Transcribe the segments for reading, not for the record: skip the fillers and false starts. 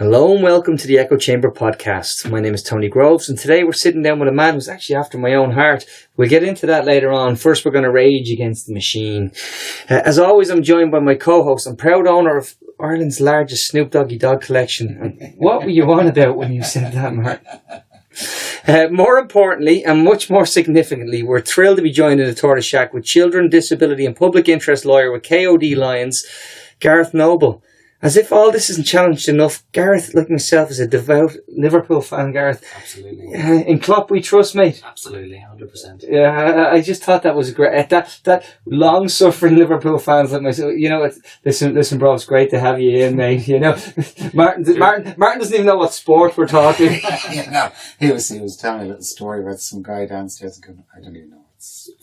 Hello and welcome to the Echo Chamber podcast. My name is Tony Groves and today we're sitting down with a man who's actually after my own heart. We'll get into that later on. First we're going to rage against the machine. As always, I'm joined by my co-host and proud owner of Ireland's largest Snoop Doggy dog collection. What were you on about when you said that, Mark? More importantly, and much more significantly, we're thrilled to be joined in the Tortoise Shack with children, disability and public interest lawyer with KOD Lyons, Gareth Noble. As if all this isn't challenged enough, Gareth, like myself, is a devout Liverpool fan, Gareth. Absolutely. In Klopp we trust, mate. Absolutely, 100%. Yeah, I just thought that was great. That long-suffering Liverpool fans like myself, listen, bro, it's great to have you in, mate. Martin doesn't even know what sport we're talking. He was telling me a little story about some guy downstairs. I don't even know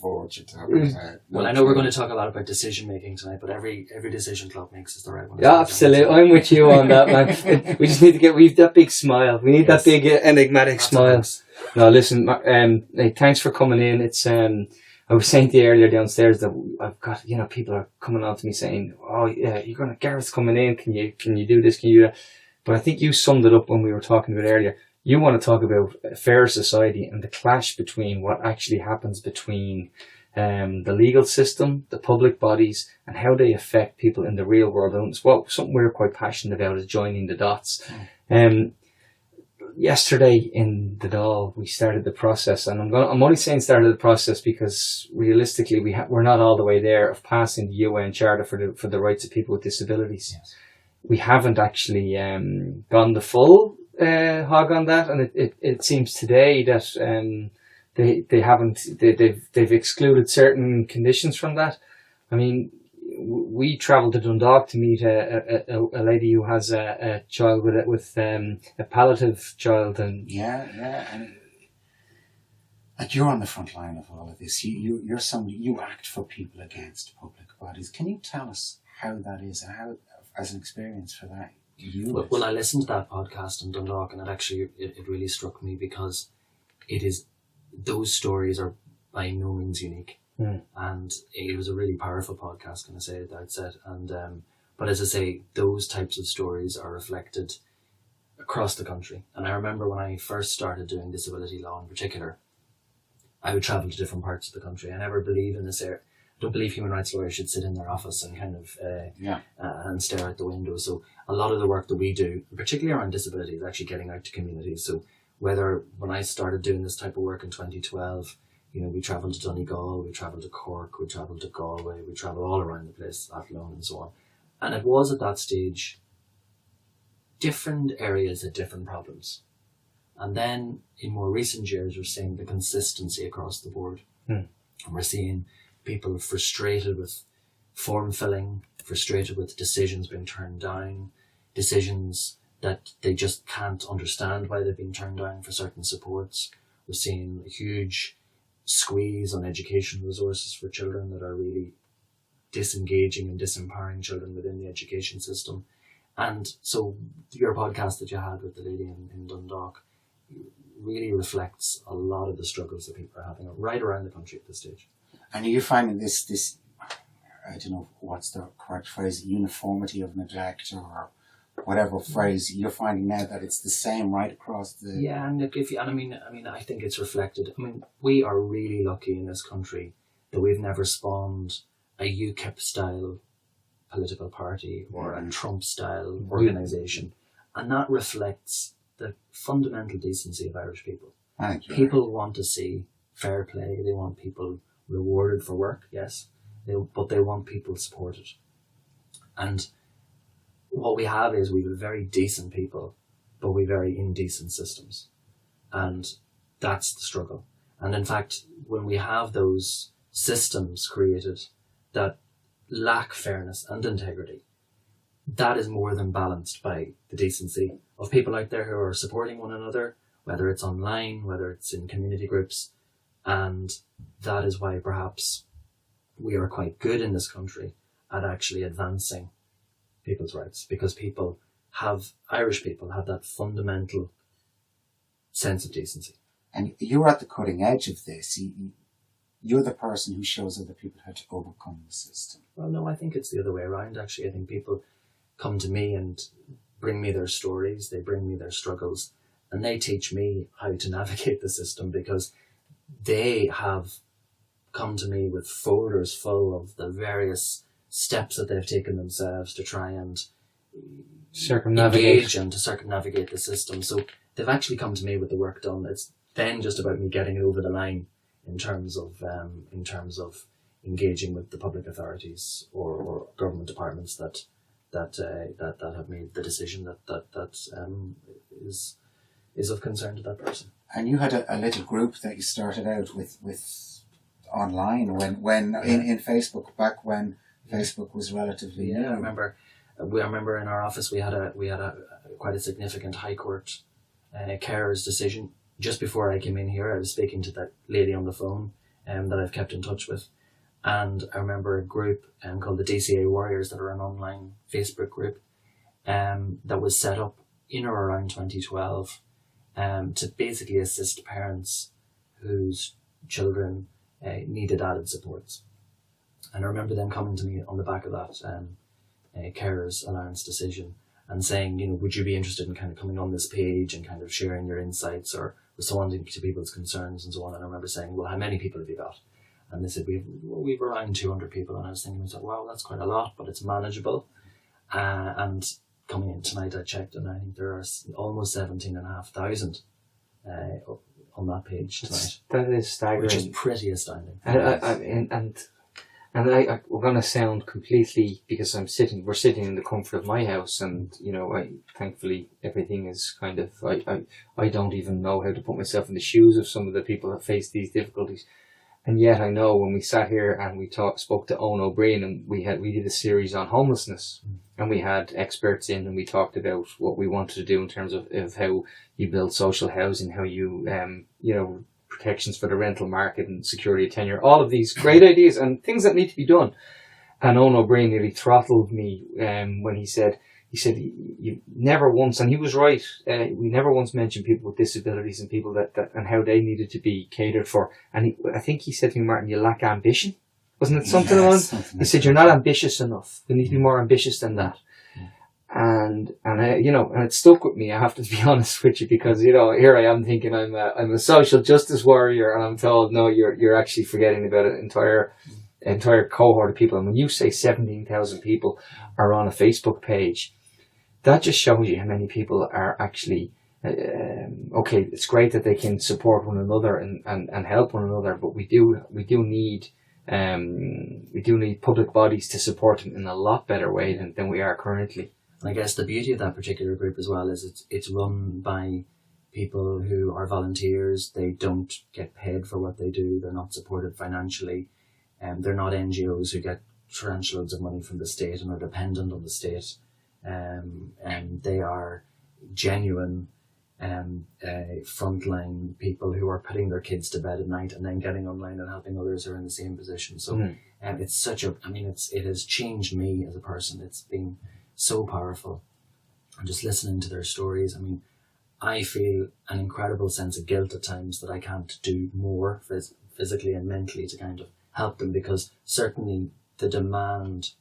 what you're talking about. Well, I know we're going to talk a lot about decision making tonight, but every decision Klopp makes is the right one. Yeah, absolutely. I'm with you on that, man. We just need to we've that big smile. We need that big enigmatic smile. No, listen, thanks for coming in. It's I was saying to you earlier downstairs that I've got, people are coming on to me saying, "Oh yeah, Gareth's coming in. Can you do this? Can you do that?" But I think you summed it up when we were talking about earlier. You want to talk about a fair society and the clash between what actually happens between the legal system, the public bodies, and how they affect people in the real world. And it's something we're quite passionate about is joining the dots. Yesterday in the Dáil, we started the process, and I'm only saying started the process because realistically we're not all the way there of passing the UN Charter for the rights of people with disabilities. Yes. We haven't actually gone the full hog on that, and it seems today that they've excluded certain conditions from that. I mean, we travelled to Dundalk to meet a lady who has a child with a palliative child, and and you're on the front line of all of this. You're somebody, you act for people against public bodies. Can you tell us how that is and how, as an experience for that? Well, I listened to that podcast in Dundalk, and it really struck me because those stories are by no means unique, and it was a really powerful podcast. Can I say at the outset? And but as I say, those types of stories are reflected across the country. And I remember when I first started doing disability law in particular, I would travel to different parts of the country. I never believe in this area. I don't believe human rights lawyers should sit in their office and kind of and stare out the window. So a lot of the work that we do, particularly around disability, is actually getting out to communities. So when I started doing this type of work in 2012, we travelled to Donegal, we travelled to Cork, we travelled to Galway, we travelled all around the place, Athlone and so on. And it was at that stage different areas had different problems. And then in more recent years, we're seeing the consistency across the board. And we're seeing people frustrated with form filling, frustrated with decisions being turned down, decisions that they just can't understand why they've been turned down for certain supports. We're seeing a huge squeeze on education resources for children that are really disengaging and disempowering children within the education system. And so your podcast that you had with the lady in Dundalk really reflects a lot of the struggles that people are having right around the country at this stage. And are you finding this, I don't know what's the correct phrase, uniformity of neglect or whatever phrase, you're finding now that it's the same right across the... Yeah, and I think it's reflected. I mean, we are really lucky in this country that we've never spawned a UKIP-style political party or a Trump-style organisation. And that reflects the fundamental decency of Irish people. People want to see fair play. They want people rewarded for work, yes, but they want people supported. And what we have is we have very decent people, but we very indecent systems. And that's the struggle. And in fact, when we have those systems created that lack fairness and integrity, that is more than balanced by the decency of people out there who are supporting one another, whether it's online, whether it's in community groups. And that is why perhaps we are quite good in this country at actually advancing people's rights, because Irish people have that fundamental sense of decency. And you're at the cutting edge of this. You're the person who shows other people how to overcome the system. Well, no, I think it's the other way around, actually. I think people come to me and bring me their stories, they bring me their struggles, and they teach me how to navigate the system, because they have come to me with folders full of the various steps that they've taken themselves to try and engage and to circumnavigate the system. So they've actually come to me with the work done. It's then just about me getting it over the line in terms of engaging with the public authorities or government departments that have made the decision that is of concern to that person. And you had a little group that you started out with online when in Facebook, back when Facebook was relatively new. I remember in our office we had a quite a significant High Court carers decision. Just before I came in here, I was speaking to that lady on the phone that I've kept in touch with, and I remember a group called the DCA Warriors, that are an online Facebook group that was set up in or around 2012 to basically assist parents whose children needed added supports. And I remember them coming to me on the back of that carers allowance decision and saying, would you be interested in kind of coming on this page and kind of sharing your insights or responding to people's concerns and so on. And I remember saying, well, how many people have you got? And they said, we've around 200 people. And I was thinking, wow, that's quite a lot, but it's manageable. And coming in tonight, I checked, and I think there are almost 17,500 on that page tonight. That is staggering. Which is pretty astounding. And we're going to sound completely, because we're sitting in the comfort of my house, and thankfully everything is kind of, I don't even know how to put myself in the shoes of some of the people that face these difficulties. And yet I know when we sat here and we spoke to Owen O'Brien, and we did a series on homelessness, and we had experts in, and we talked about what we wanted to do in terms of how you build social housing, how you, protections for the rental market and security of tenure, all of these great ideas and things that need to be done. And Owen O'Brien nearly throttled me when he said you never once, and he was right, we never once mentioned people with disabilities and people that and how they needed to be catered for. And I think he said to me, Martin, you lack ambition. Wasn't it something on? He said, you're not ambitious enough. You need to be more ambitious than that. And it stuck with me, I have to be honest with you, because, here I am thinking I'm a social justice warrior, and I'm told, no, you're actually forgetting about an entire cohort of people. And when you say 17,000 people are on a Facebook page, that just shows you how many people are actually, okay, it's great that they can support one another and help one another, but we do need public bodies to support them in a lot better way than we are currently. I guess the beauty of that particular group as well is it's run by people who are volunteers. They don't get paid for what they do. They're not supported financially. They're not NGOs who get torrential loads of money from the state and are dependent on the state. And they are genuine frontline people who are putting their kids to bed at night and then getting online and helping others who are in the same position. So it's it has changed me as a person. It's been so powerful. And just listening to their stories, I feel an incredible sense of guilt at times that I can't do more physically and mentally to kind of help them, because certainly the demand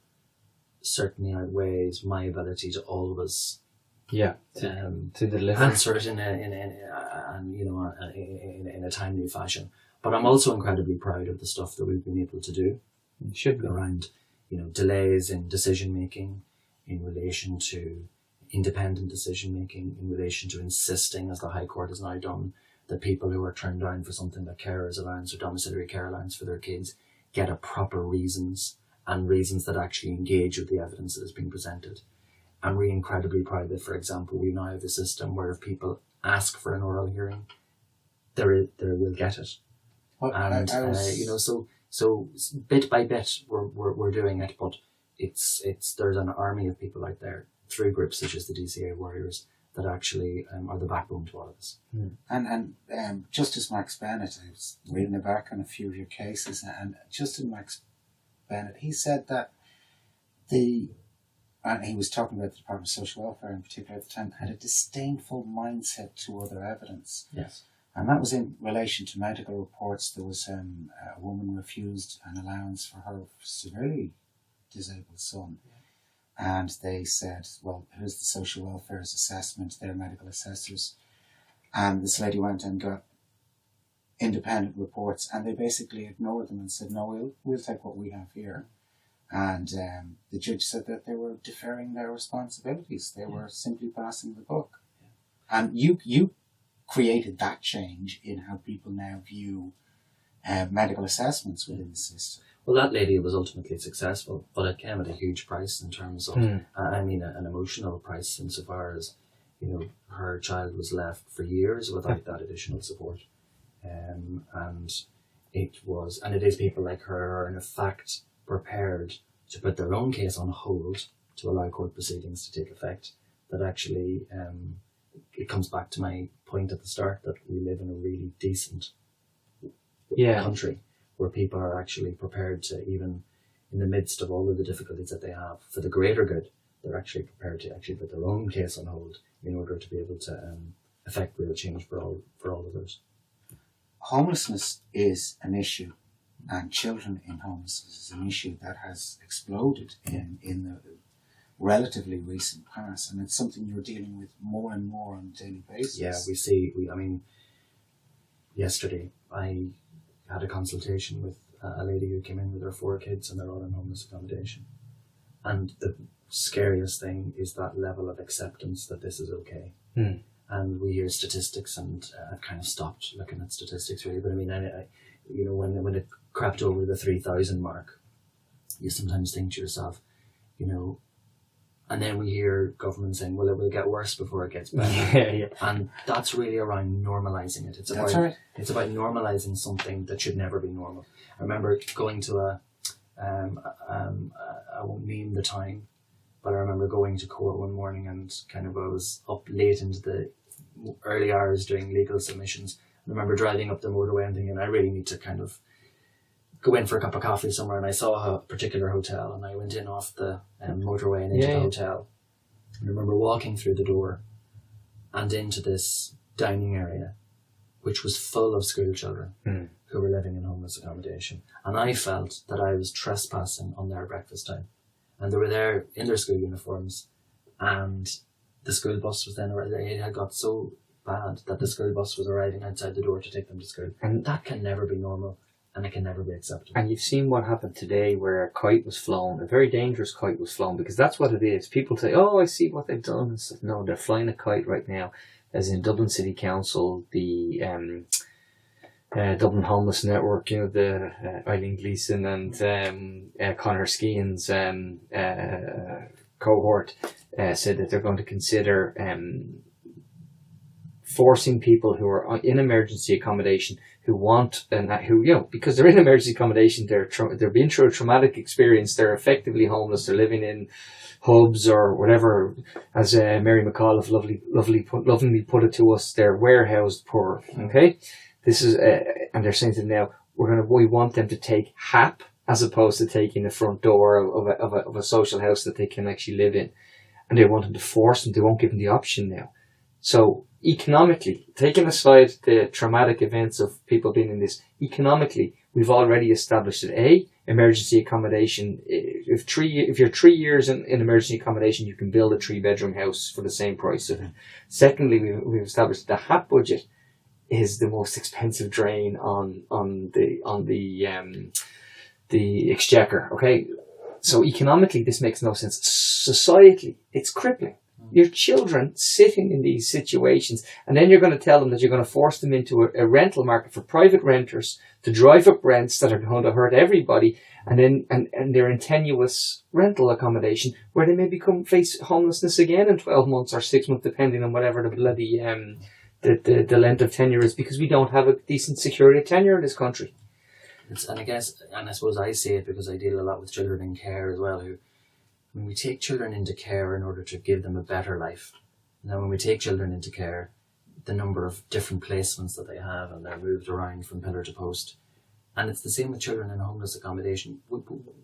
outweighs my ability to always to deliver, answer it in a timely fashion. But I'm also incredibly proud of the stuff that we've been able to do. It should be around delays in decision making, in relation to independent decision making, in relation to insisting, as the High Court has now done, that people who are turned down for something like carers allowance or domiciliary care allowance for their kids get a proper reasons, and reasons that actually engage with the evidence that is being presented. I'm really incredibly proud that, for example, we now have a system where if people ask for an oral hearing, they will get it. So bit by bit we're doing it, but there's an army of people out there through groups such as the DCA Warriors that actually are the backbone to all of this. And Justice Max Bennett, I was reading back on a few of your cases, and Justice Max Bennett, he said that and he was talking about the Department of Social Welfare in particular at the time, had a disdainful mindset to other evidence. Yes. And that was in relation to medical reports. There was a woman refused an allowance for her severely disabled son. and they said, well, here's the social welfare's assessment, they're medical assessors. And this lady went and got independent reports, and they basically ignored them and said, no, we'll take what we have here. And the judge said that they were deferring their responsibilities. They were simply passing the buck. And you created that change in how people now view medical assessments within the system. Well, that lady was ultimately successful, but it came at a huge price in terms of, an emotional price, insofar as, her child was left for years without that additional support. And it is people like her who are in fact prepared to put their own case on hold to allow court proceedings to take effect. That actually, it comes back to my point at the start that we live in a really decent country where people are actually prepared to, even in the midst of all of the difficulties that they have, for the greater good, they're actually prepared to actually put their own case on hold in order to be able to affect real change for all others. Homelessness is an issue, and children in homelessness is an issue that has exploded in the relatively recent past, and it's something you're dealing with more and more on a daily basis. Yeah, yesterday I had a consultation with a lady who came in with her 4 kids, and they're all in homeless accommodation. And the scariest thing is that level of acceptance that this is okay. And we hear statistics, and I've kind of stopped looking at statistics really. But I mean, when it crept over the 3,000 mark, you sometimes think to yourself, and then we hear government saying, well, it will get worse before it gets better. And that's really around normalising it. It's about normalising something that should never be normal. I remember going to I won't name the time, but I remember going to court one morning, and I was up late into the early hours doing legal submissions. I remember driving up the motorway and thinking, I really need to go in for a cup of coffee somewhere, and I saw a particular hotel, and I went in off the motorway and into the hotel. And I remember walking through the door and into this dining area, which was full of school children who were living in homeless accommodation. And I felt that I was trespassing on their breakfast time. And they were there in their school uniforms, and the school bus was then arriving. It had got so bad that the school bus was arriving outside the door to take them to school. And that can never be normal, and it can never be acceptable. And you've seen what happened today, where a kite was flown, a very dangerous kite was flown, because that's what it is. People say, oh, I see what they've done and stuff. No, they're flying a kite right now, as in Dublin City Council, the Dublin Homeless Network, the Eileen Gleeson and Conor Skehan's cohort said that they're going to consider forcing people who are in emergency accommodation because they're in emergency accommodation, they're being through a traumatic experience, they're effectively homeless, they're living in hubs or whatever, as Mary McAuliffe lovingly put it to us, they're warehoused poor. Okay, this is and they're saying to them now, we want them to take HAP as opposed to taking the front door of a social house that they can actually live in, and they want them to force them. They won't give them the option now. So economically, taking aside the traumatic events of people being in this, economically, we've already established that emergency accommodation, if you're 3 years in emergency accommodation, you can build a 3-bedroom house for the same price. Secondly, we've established the HAP budget is the most expensive drain on the exchequer. Okay, so economically, this makes no sense. Societally, it's crippling. Your children sitting in these situations, and then you're going to tell them that you're going to force them into a rental market for private renters to drive up rents that are going to hurt everybody, and then and they're in tenuous rental accommodation where they may face homelessness again in 12 months or 6 months, depending on whatever the bloody the length of tenure is, because we don't have a decent security of tenure in this country. And I suppose I say it because I deal a lot with children in care as well, who, when we take children into care in order to give them a better life. Now, when we take children into care, the number of different placements that they have, and they're moved around from pillar to post. And it's the same with children in homeless accommodation.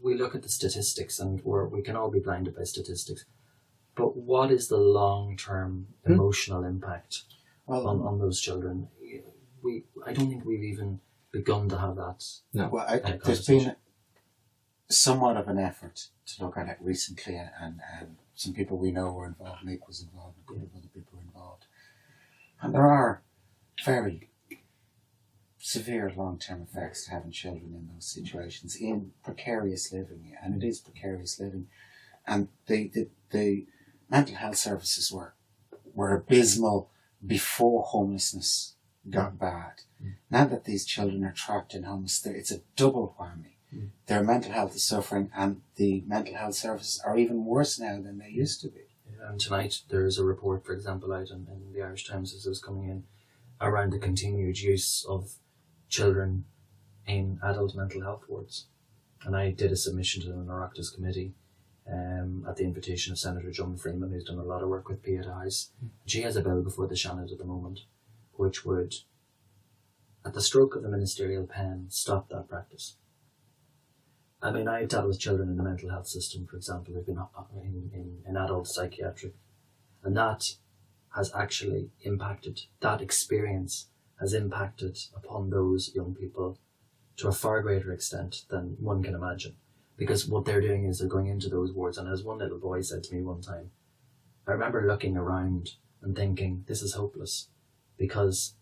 We look at the statistics, and we can all be blinded by statistics. But what is the long-term emotional impact on those children? I don't think we've even begun to have that. No. Well, there's been somewhat of an effort to look at it recently, and some people we know were involved. Nick was involved, a couple of other people were involved, and there are very severe long-term effects to having children in those situations, in precarious living, and it is precarious living. And the mental health services were abysmal before homelessness got bad. Now that these children are trapped in homelessness, it's a double whammy. Their mental health is suffering, and the mental health services are even worse now than they used to be. And tonight there's a report, for example, out in the Irish Times as it was coming in, around the continued use of children in adult mental health wards. And I did a submission to the Oireachtas committee at the invitation of Senator John Freeman, who's done a lot of work with PADIs. She has a bill before the Seanad at the moment, which would, at the stroke of the ministerial pen, stop that practice. I mean, I've dealt with children in the mental health system, for example, who've been in adult psychiatric, and that has actually impacted, that experience has impacted upon those young people to a far greater extent than one can imagine. Because what they're doing is they're going into those wards, and as one little boy said to me one time, I remember looking around and thinking, this is hopeless, because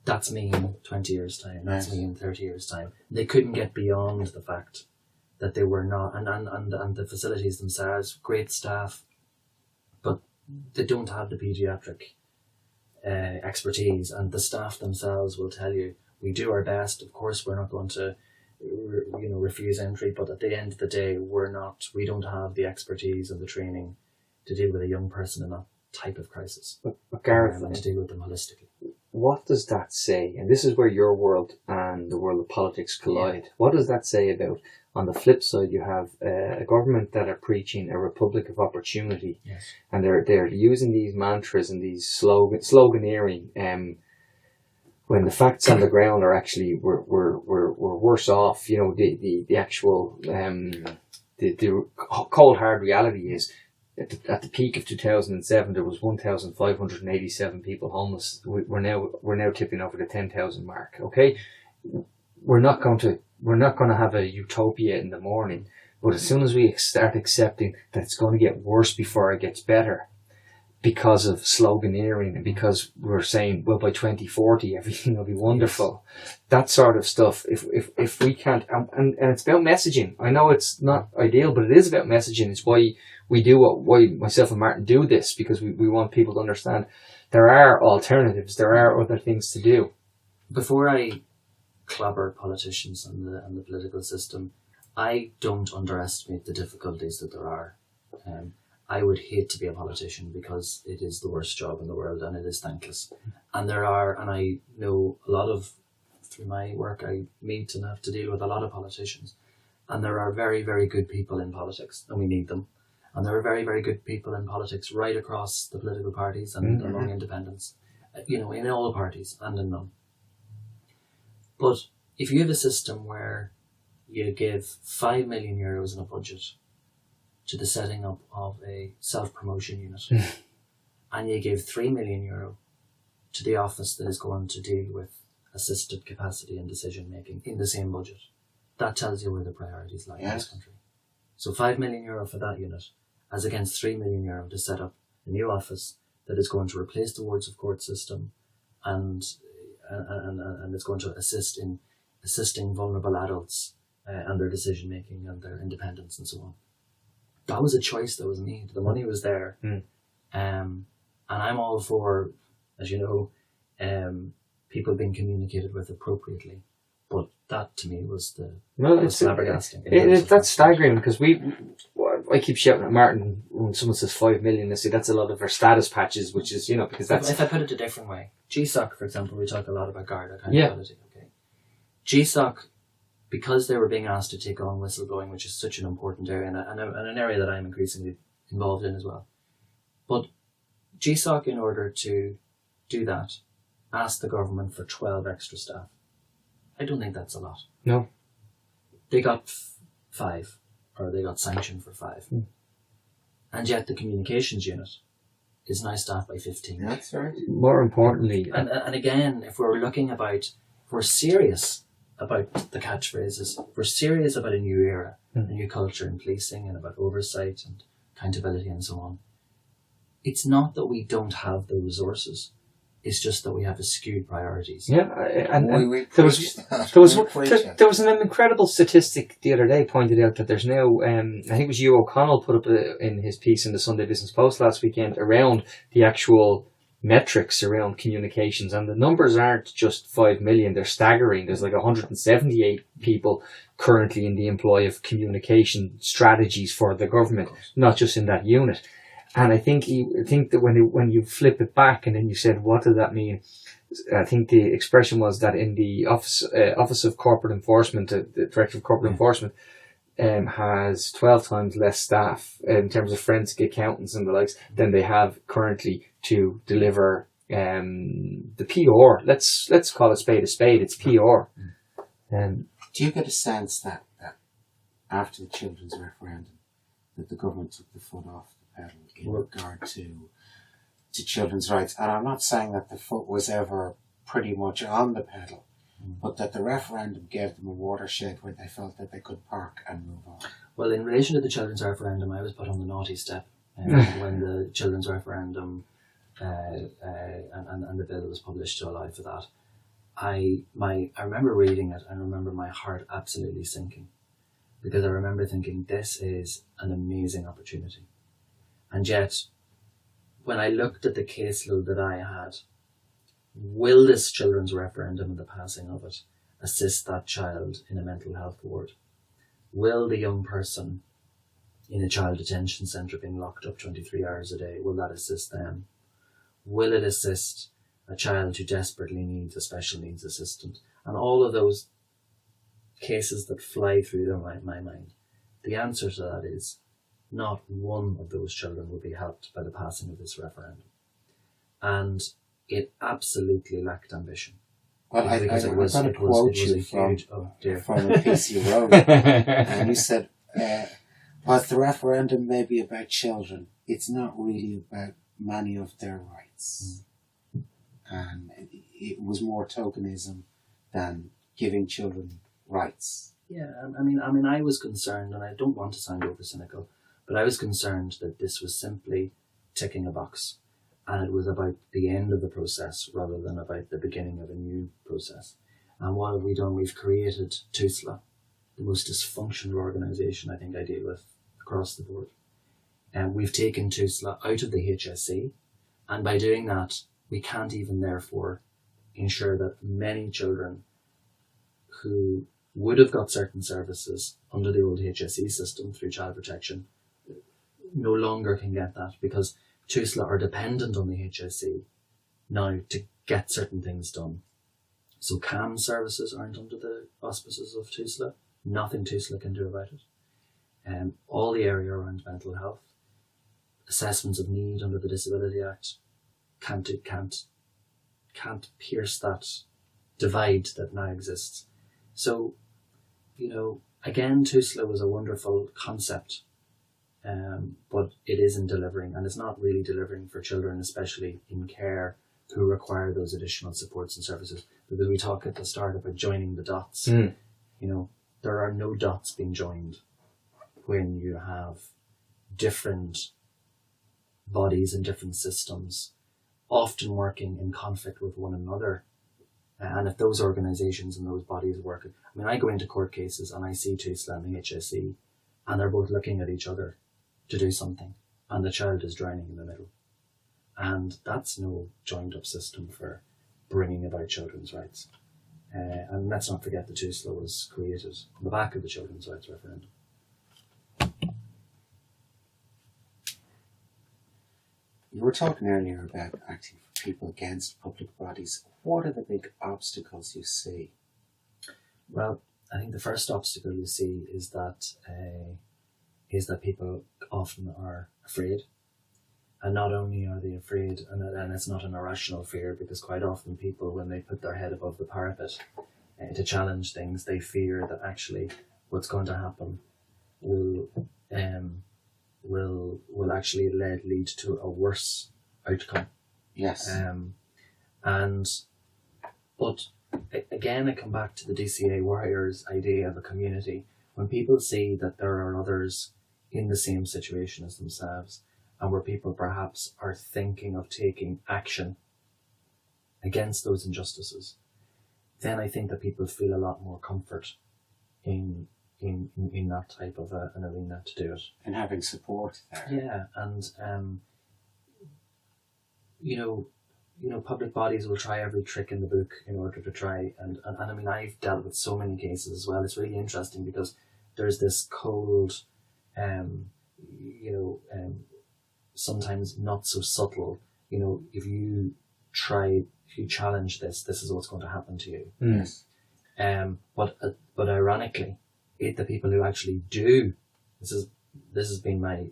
that's me in 20 years' time, that's me in 30 years' time. They couldn't get beyond the fact that they were not, and the facilities themselves, great staff, but they don't have the paediatric expertise, and the staff themselves will tell you, we do our best, of course we're not going to refuse entry, but at the end of the day we don't have the expertise and the training to deal with a young person in that type of crisis. But Gareth, and to deal with them holistically. What does that say? And this is where your world and the world of politics collide. Yeah. What does that say about, on the flip side, you have a government that are preaching a republic of opportunity, yes, and they're using these mantras and these sloganeering, when the facts on the ground are actually we're worse off. You know, the actual the cold hard reality is, at the peak of 2007, there was 1,587 people homeless. We're now tipping over the 10,000 mark. Okay, we're not going to have a utopia in the morning, but as soon as we start accepting that it's going to get worse before it gets better, because of sloganeering and because we're saying, well, by 2040 everything will be wonderful, yes, that sort of stuff. If we can't, and it's about messaging. I know it's not ideal, but it is about messaging. It's why we do why myself and Martin do this, because we want people to understand there are alternatives, there are other things to do. Before I clobber politicians and the political system, I don't underestimate the difficulties that there are. I would hate to be a politician, because it is the worst job in the world and it is thankless. And I know a lot of, through my work, I meet and have to deal with a lot of politicians. And there are very, very good people in politics, and we need them. And there are very, very good people in politics right across the political parties and among independents, in all parties and in none. But if you have a system where you give €5 million in a budget to the setting up of a self-promotion unit, and you give €3 million to the office that is going to deal with assisted capacity and decision making in the same budget, that tells you where the priorities lie in this country. So €5 million for that unit, as against €3 million to set up a new office that is going to replace the wards of court system, and it's going to assist in assisting vulnerable adults and their decision making and their independence and so on. That was a choice that was made. The money was there. And I'm all for, as you know, people being communicated with appropriately. But that to me was flabbergasting. That's staggering, because I keep shouting at Martin when someone says 5 million. I say that's a lot of our status patches, which is, because that's. If I put it a different way, GSOC, for example, we talk a lot about Garda accountability. Yeah. Okay, GSOC, because they were being asked to take on whistleblowing, which is such an important area and an area that I'm increasingly involved in as well. But GSOC, in order to do that, asked the government for 12 extra staff. I don't think that's a lot. No. They got 5, or they got sanctioned for 5. And yet the communications unit is now staffed by 15. That's right. More importantly... And again, if we're serious about the catchphrases. We're serious about a new era, a new culture in policing, and about oversight and accountability and so on. It's not that we don't have the resources. It's just that we have skewed priorities. Yeah, and there was an incredible statistic the other day pointed out that there's now, I think it was Hugh O'Connell put up in his piece in the Sunday Business Post last weekend around the actual metrics around communications, and the numbers aren't just 5 million, they're staggering. There's like 178 people currently in the employ of communication strategies for the government, not just in that unit. And I think that when you flip it back and then you said, what does that mean? I think the expression was that in the Office of Corporate Enforcement, the Director of Corporate Enforcement, has 12 times less staff in terms of forensic accountants and the likes than they have currently to deliver the PR. Let's call a spade a spade. It's PR. Do you get a sense that after the children's referendum, that the government took the foot off the pedal in regard to children's rights? And I'm not saying that the foot was ever pretty much on the pedal, but that the referendum gave them a watershed where they felt that they could park and move on. Well, in relation to the children's referendum, I was put on the naughty step when the children's referendum and the bill was published to allow for that. I remember reading it and remember my heart absolutely sinking, because I remember thinking, this is an amazing opportunity. And yet, when I looked at the caseload that I had, will this children's referendum and the passing of it assist that child in a mental health ward? Will the young person in a child detention centre being locked up 23 hours a day, will that assist them? Will it assist a child who desperately needs a special needs assistant? And all of those cases that fly through my mind, the answer to that is not one of those children will be helped by the passing of this referendum. And it absolutely lacked ambition. Well, I'm going to quote you from a piece you wrote, and you said, whilst the referendum may be about children, it's not really about many of their rights. And it was more tokenism than giving children rights. Yeah, I mean, I was concerned, and I don't want to sound over cynical, but I was concerned that this was simply ticking a box, and it was about the end of the process rather than about the beginning of a new process. And what have we done? We've created TUSLA, the most dysfunctional organisation I think I deal with across the board. And we've taken TUSLA out of the HSE, and by doing that, we can't even therefore ensure that many children who would have got certain services under the old HSE system through child protection no longer can get that, because TUSLA are dependent on the HSE now to get certain things done. So CAM services aren't under the auspices of TUSLA. Nothing TUSLA can do about it. All the area around mental health, assessments of need under the Disability Act can't pierce that divide that now exists. So, again, TUSLA was a wonderful concept, but it isn't delivering, and it's not really delivering for children, especially in care, who require those additional supports and services. Because we talk at the start about joining the dots. There are no dots being joined when you have different bodies and different systems often working in conflict with one another. And if those organisations and those bodies work, I go into court cases and I see TUSLA and the HSE, and they're both looking at each other to do something, and the child is drowning in the middle. And that's no joined up system for bringing about children's rights. And let's not forget that TUSLA was created on the back of the children's rights referendum. You were talking earlier about acting for people against public bodies. What are the big obstacles you see? Well, I think the first obstacle you see is that people often are afraid. And not only are they afraid, and it's not an irrational fear, because quite often people, when they put their head above the parapet to challenge things, they fear that actually what's going to happen will actually lead to a worse outcome. Yes. But again, I come back to the DCA Warriors idea of a community. When people see that there are others in the same situation as themselves, and where people perhaps are thinking of taking action against those injustices, then I think that people feel a lot more comfort in that type of an arena to do it. And having support there. Yeah, and public bodies will try every trick in the book in order to try and I mean, I've dealt with so many cases as well. It's really interesting because there's this cold, sometimes not so subtle, if you challenge this is what's going to happen to you. Yes. But ironically, the people who actually do, this has been my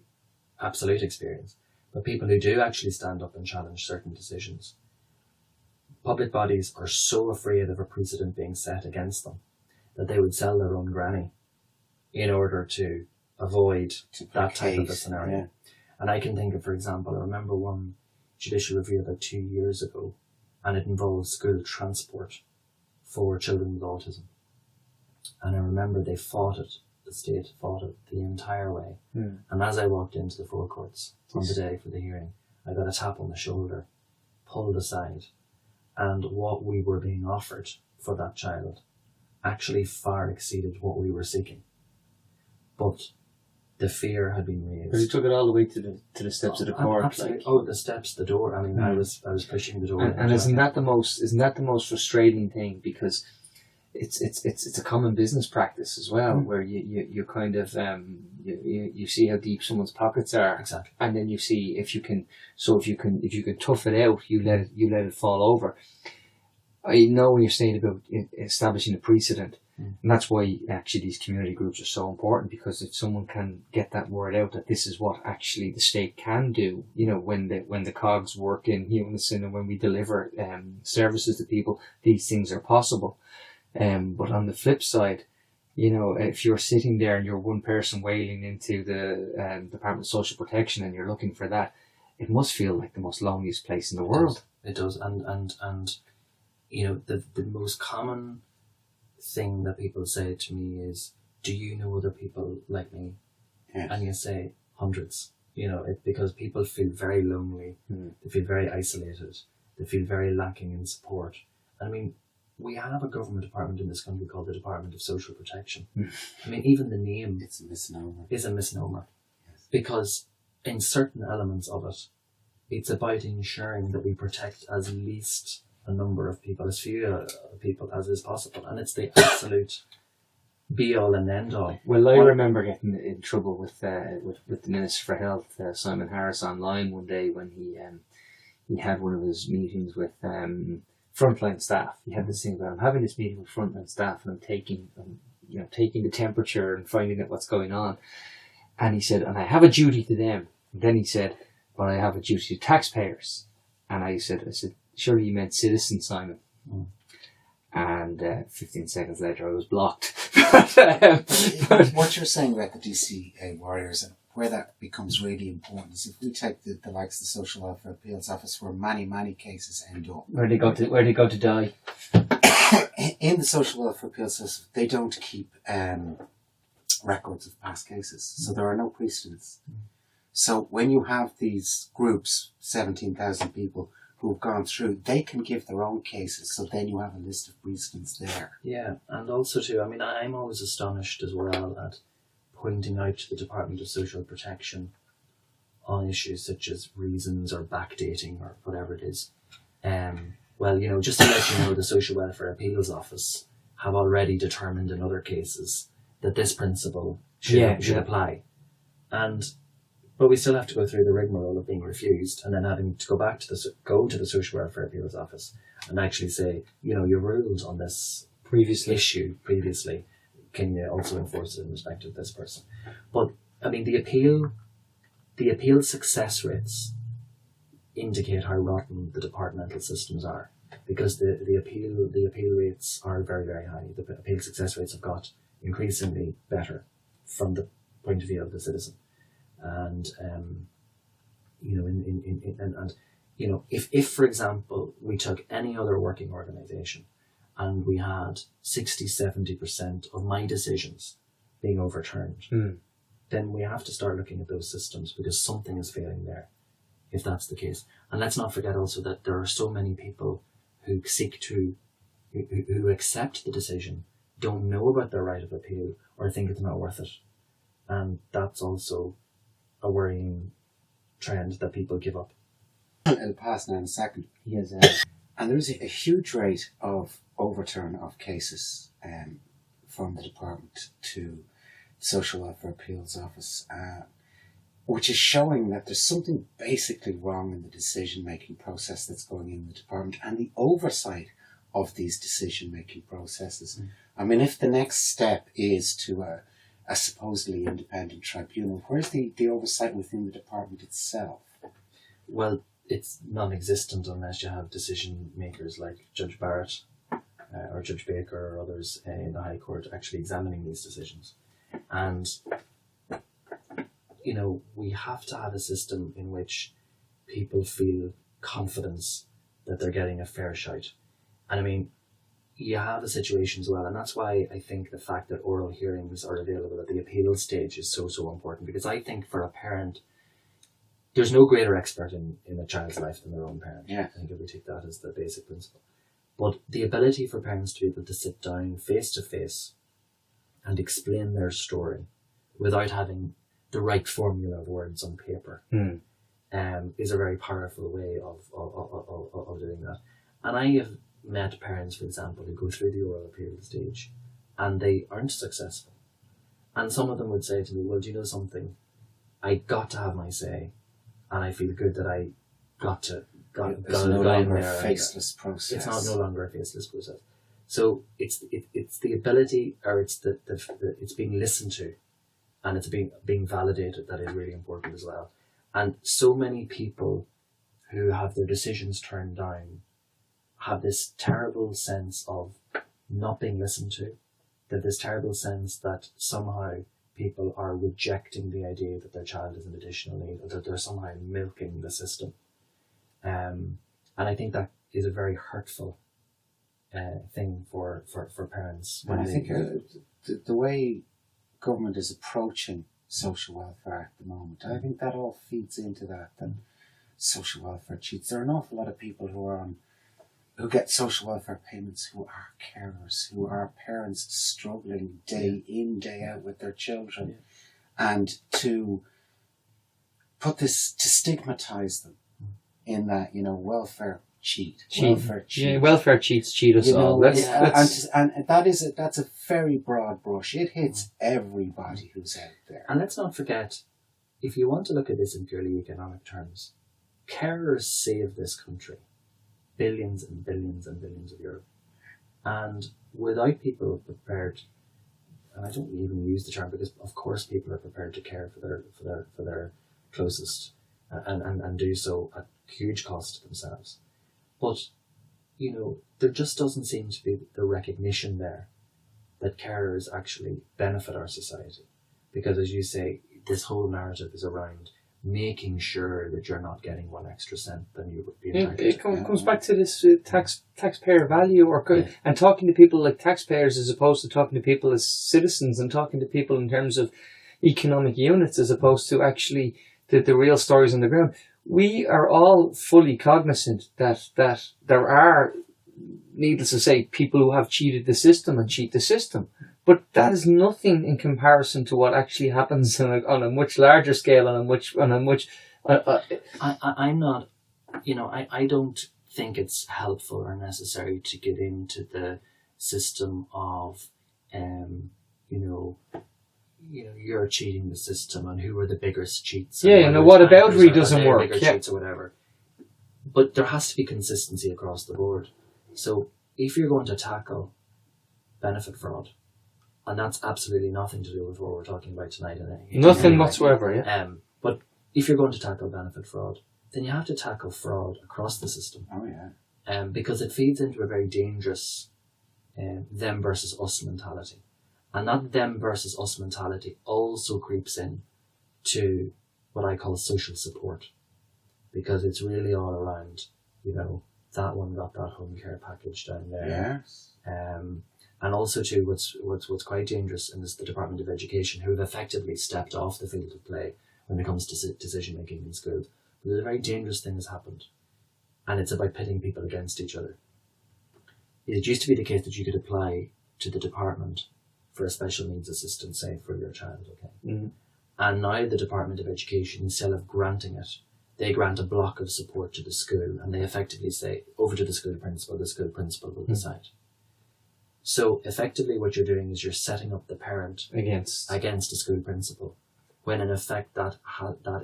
absolute experience, but people who do actually stand up and challenge certain decisions, public bodies are so afraid of a precedent being set against them that they would sell their own granny in order to avoid that type of a scenario. Yeah. And I can think of, for example, I remember one judicial review about 2 years ago, and it involved school transport for children with autism. And I remember the state fought it the entire way. Mm. And as I walked into the forecourts on the day for the hearing, I got a tap on the shoulder, pulled aside, and what we were being offered for that child actually far exceeded what we were seeking. But the fear had been raised. But he took it all the way to the steps of the court. Absolutely. The steps, the door. I mean, I was pushing the door. And isn't that the most frustrating thing? Because it's a common business practice as well, where you kind of you see how deep someone's pockets are, exactly, and then you see if you can tough it out, you let it fall over. I know when you're saying about establishing a precedent, and that's why actually these community groups are so important, because if someone can get that word out that this is what actually the state can do, when the cogs work in unison and when we deliver services to people, these things are possible. But on the flip side, if you're sitting there and you're one person wailing into the Department of Social Protection and you're looking for that, it must feel like the most loneliest place in the world. It does. And the most common thing that people say to me is, do you know other people like me? Yes. And you say hundreds, because people feel very lonely. They feel very isolated. They feel very lacking in support. I mean, we have a government department in this country called the Department of Social Protection. I mean, even the name is a misnomer. Yes. Because in certain elements of it, it's about ensuring that we protect as least a number of people, as few people as is possible. And it's the absolute be-all and end-all. Well, I remember getting in trouble with the Minister for Health, Simon Harris, online one day when he had one of his meetings with frontline staff. He had this thing about, I'm having this meeting with frontline staff and I'm taking the temperature and finding out what's going on. And he said, and I have a duty to them. And then he said, but I have a duty to taxpayers. And I said, surely you meant citizens, Simon. And 15 seconds later I was blocked. What you're saying about the DCA Warriors and where that becomes really important is if we take the likes of the Social Welfare Appeals Office, where many cases end up. Where they go to die. In the Social Welfare Appeals Office, they don't keep records of past cases, so there are no precedents. So when you have these groups, 17,000 people who have gone through, they can give their own cases, so then you have a list of precedents there. Yeah, and also too, I mean, I'm always astonished as well at pointing out to the Department of Social Protection on issues such as reasons or backdating or whatever it is. Well, just to let you know, the Social Welfare Appeals Office have already determined in other cases that this principle should apply. But we still have to go through the rigmarole of being refused and then having to go to the Social Welfare Appeals Office and actually say, you ruled on this issue previously. Can you also enforce it in respect of this person? But I mean, the appeal success rates indicate how rotten the departmental systems are, because the appeal rates are very, very high. The appeal success rates have got increasingly better from the point of view of the citizen. And if for example we took any other working organisation and we had 60-70% of my decisions being overturned, then we have to start looking at those systems, because something is failing there, if that's the case. And let's not forget also that there are so many people who who accept the decision, don't know about their right of appeal, or think it's not worth it. And that's also a worrying trend, that people give up. It'll pass now in a second. Yes. And there is a huge rate of overturn of cases from the department to Social Welfare Appeals Office, which is showing that there's something basically wrong in the decision-making process that's going in the department and the oversight of these decision-making processes. I mean, if the next step is to a supposedly independent tribunal, where's the oversight within the department itself? Well, it's non-existent unless you have decision makers like Judge Barrett or Judge Baker or others in the High Court actually examining these decisions. And, you know, we have to have a system in which people feel confidence that they're getting a fair shite. And I mean, you have a situation as well, and that's why I think the fact that oral hearings are available at the appeal stage is so important, because I think for a parent, there's no greater expert in a child's life than their own parent. Yeah. I think if we take that as the basic principle. But the ability for parents to be able to sit down face to face and explain their story without having the right formula of words on paper is a very powerful way of doing that. And I have met parents, for example, who go through the oral appeal stage and they aren't successful. And some of them would say to me, well, do you know something? I got to have my say, and I feel good that I got It's no longer a faceless process. It's not no longer a faceless process. So it's the ability, or it's it's being listened to, and it's being validated, that is really important as well. And so many people who have their decisions turned down have this terrible sense of not being listened to. They have this terrible sense that somehow people are rejecting the idea that their child is an additional need, or that they're somehow milking the system. And I think that is a very hurtful thing for parents. And I think the way government is approaching social welfare at the moment, I think that all feeds into that social welfare cheats. There are an awful lot of people who get social welfare payments who are carers, who are parents struggling day in, day out with their children. Yeah. And to stigmatise them in that, welfare cheat. Welfare cheat. Yeah, welfare cheats cheat us all. And that's a very broad brush. It hits everybody who's out there. And let's not forget, if you want to look at this in purely economic terms, carers save this country billions and billions and billions of euros. And without people prepared, and I don't even use the term because of course people are prepared to care for their closest and do so at huge cost to themselves. But, there just doesn't seem to be the recognition there that carers actually benefit our society. Because as you say, this whole narrative is around making sure that you're not getting one extra cent than you would be entitled to. It comes back to this taxpayer value, and talking to people like taxpayers as opposed to talking to people as citizens, and talking to people in terms of economic units as opposed to actually the real stories on the ground. We are all fully cognizant that there are, needless to say, people who have cheated the system and cheat the system. But that is nothing in comparison to what actually happens on a much larger scale and I'm not, I don't think it's helpful or necessary to get into the system of, you're cheating the system and who are the biggest cheats. What about really doesn't work. Cheats or whatever. But there has to be consistency across the board. So if you're going to tackle benefit fraud, and that's absolutely nothing to do with what we're talking about tonight. Nothing whatsoever, yeah. But if you're going to tackle benefit fraud, then you have to tackle fraud across the system. Oh, yeah. Because it feeds into a very dangerous them versus us mentality. And that them versus us mentality also creeps in to what I call social support. Because it's really all around, that one got that home care package down there. Yes. And also too, what's quite dangerous is the Department of Education, who have effectively stepped off the field of play when it comes to decision making in schools. But a very dangerous thing has happened, and it's about pitting people against each other. It used to be the case that you could apply to the department for a special needs assistant, say, for your child, okay? Mm-hmm. And now the Department of Education, instead of granting it, they grant a block of support to the school, and they effectively say, over to the school principal will decide. So effectively what you're doing is you're setting up the parent against a school principal, when in effect that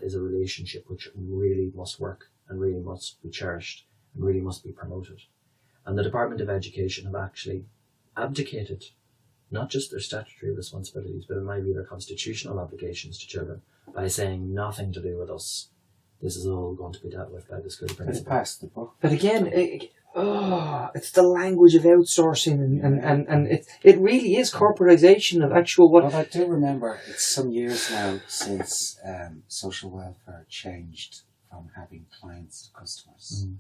is a relationship which really must work and really must be cherished and really must be promoted. And the Department of Education have actually abdicated not just their statutory responsibilities, but in my view their constitutional obligations to children by saying nothing to do with us. This is all going to be dealt with by the school principal. It's past the book. But again, it's the language of outsourcing, and it really is corporatization of actual what. Well, I do remember it's some years now since social welfare changed from having clients to customers. Mm.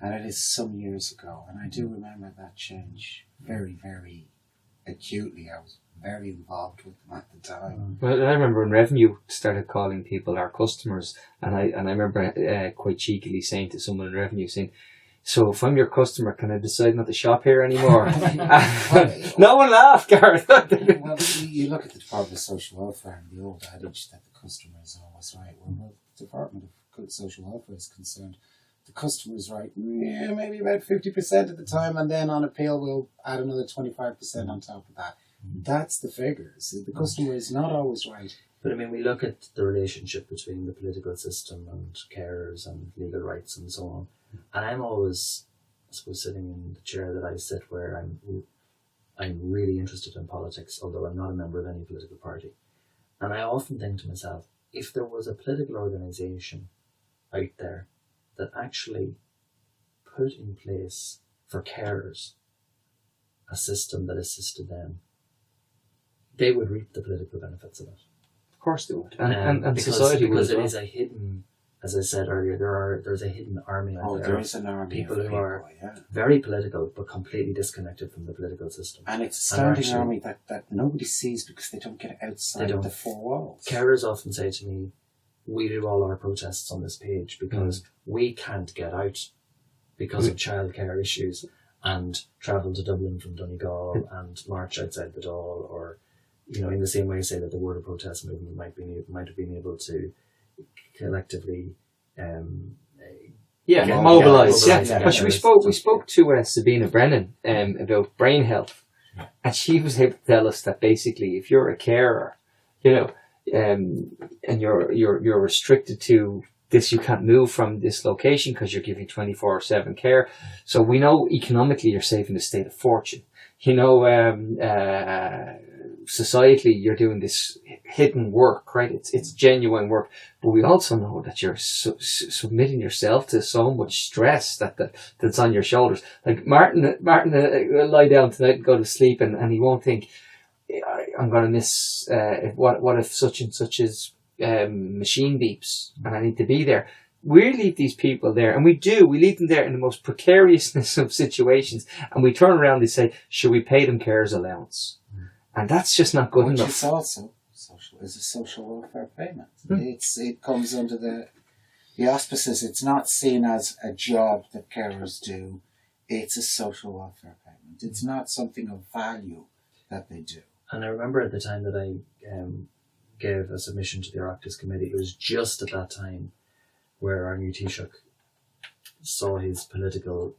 And it is some years ago, and I do remember that change very, very acutely. I was very involved with them at the time. Well, I remember when Revenue started calling people our customers, and I remember quite cheekily saying to someone in Revenue, saying, "So if I'm your customer, can I decide not to shop here anymore?" No one laughed, Gareth. Well, you look at the Department of Social Welfare and the old adage that the customer is always right. Well, the Department of Good Social Welfare is concerned, the customer is right, maybe about 50% of the time, and then on appeal we'll add another 25% on top of that. That's the figures. The customer is not always right. But I mean, we look at the relationship between the political system and carers and legal rights and so on. And I'm always, I suppose, sitting in the chair that I sit where I'm really interested in politics, although I'm not a member of any political party. And I often think to myself, if there was a political organisation out there that actually put in place for carers a system that assisted them, they would reap the political benefits of it. Of course they would. And because, society would because as well. It is a hidden, as I said earlier, there's a hidden army out there. There is an army people of who are very political but completely disconnected from the political system. And it's a standing army that nobody sees because they don't get outside the four walls. Carers often say to me, we do all our protests on this page because we can't get out because of childcare issues and travel to Dublin from Donegal and march outside the Dáil, or, you know, in the same way say that the Water Protest movement might have been able to collectively mobilise. But we spoke to Sabina Brennan about brain health, and she was able to tell us that basically if you're a carer, you know, and you're restricted to this, you can't move from this location because you're giving 24/7 care. So we know economically you're saving the state a fortune. You know, societally you're doing this hidden work, right? It's genuine work, but we also know that you're submitting yourself to so much stress that's on your shoulders. Like Martin will lie down tonight and go to sleep, and he won't think, I'm going to miss, what if such and such is machine beeps and I need to be there. We leave these people there, and we leave them there in the most precariousness of situations, and we turn around and say, should we pay them carers allowance? And that's just not good enough. It's also a social welfare payment. It comes under the auspices. It's not seen as a job that carers do. It's a social welfare payment. It's not something of value that they do. And I remember at the time that I gave a submission to the Oireachtas Committee, it was just at that time where our new Taoiseach saw his political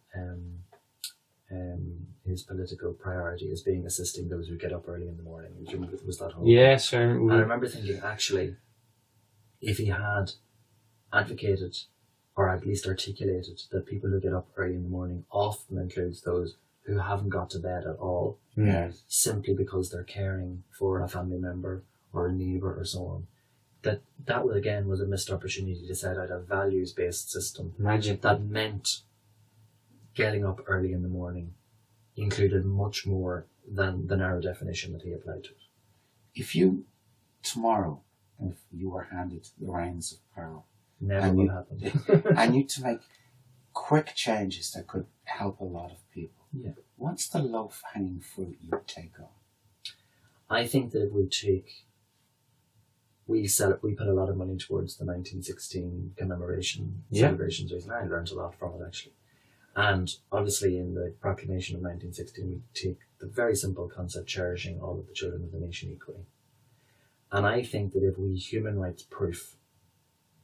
priority as being assisting those who get up early in the morning. It was that whole Yes, thing. And I remember thinking, actually, if he had advocated or at least articulated that people who get up early in the morning often includes those who haven't got to bed at all, simply because they're caring for a family member or a neighbour or so on, that again was a missed opportunity to set out a values-based system. Imagine. That meant getting up early in the morning included much more than the narrow definition that he applied to it. If you, tomorrow, if you were handed the reins of power, never will happen. And you to make quick changes that could help a lot of people. Yeah. What's the low-hanging fruit you would take on? I think that we put a lot of money towards the 1916 commemoration celebrations recently. I learned a lot from it, actually. And obviously in the proclamation of 1916, we take the very simple concept, cherishing all of the children of the nation equally. And I think that if we human rights proof